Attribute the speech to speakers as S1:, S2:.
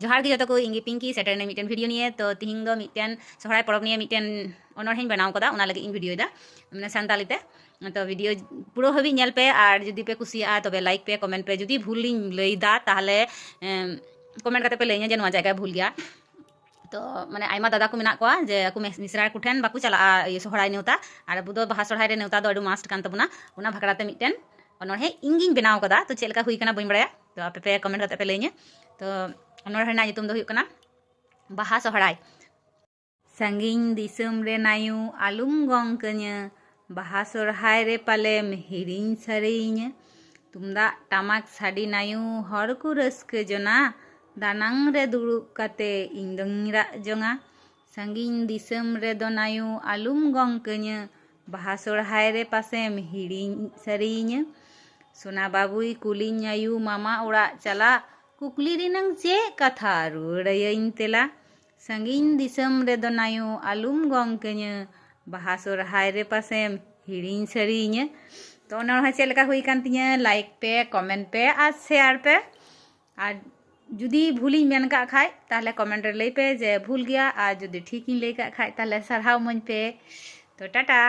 S1: जोहार गे जो इंगी पिंकी सेटर ने मिटन वीडियो निये तो तिहिंग दो मिटन सोहराय परब निये मिटन अनरहें बनाव कदा ओना लगे इन वीडियो दा माने सानताली ते तो वीडियो पुरो हबी नेल पे और जुदी पे कुसिया तबे लाइक पे कमेंट पे जुदी भूल लिंग लईदा ताहले कमेंट करते पे लईnya जे नोआ जायगा भूल गया तो माने आयमा दादा को मेना कोआ जे aku मिसरा कुठेन बाकु चला सोहराय नेवता और अबु दो बाहा सोहराय रे नेवता दो अडु मास्ट कान तबुना ओना भागराते मिटन अनरहे इंगिंग बनाव कदा तो चेलका हुई कना बई बड़ाया तो आपे पे कमेंट करते पे लईnya तो अनरहे ना nyutum do huyuk kana baha sohray sangiñ disam re nayu alum gongkanya baha sorhay re palem hiriñ sariñ tumda tamak sadi nayu hor ku rauska jona danang re durub kate indong rak jonga sangiñ disam re do nayu alum gongkanya baha sorhay re pasem hiriñ sariñ sona babui kuliñ ayu mama orak chala कुकली रिनंग चे कथा रुड़ायिन तेला संगिन दिसम रे दो नायु आलुम गंकन्य बाहा सोरहाय रे पासेम हिड़िन सरिñ तो ओना चे लेका हुई कान तिña लाइक पे कमेंट पे और शेयर पे और जुदी भूलिñ मेन का खाय ताहले कमेंट रे लई पे जे भूल गया और जुदी ठीक इन लई का खाय ताहले सरहाव मन पे तो टाटा।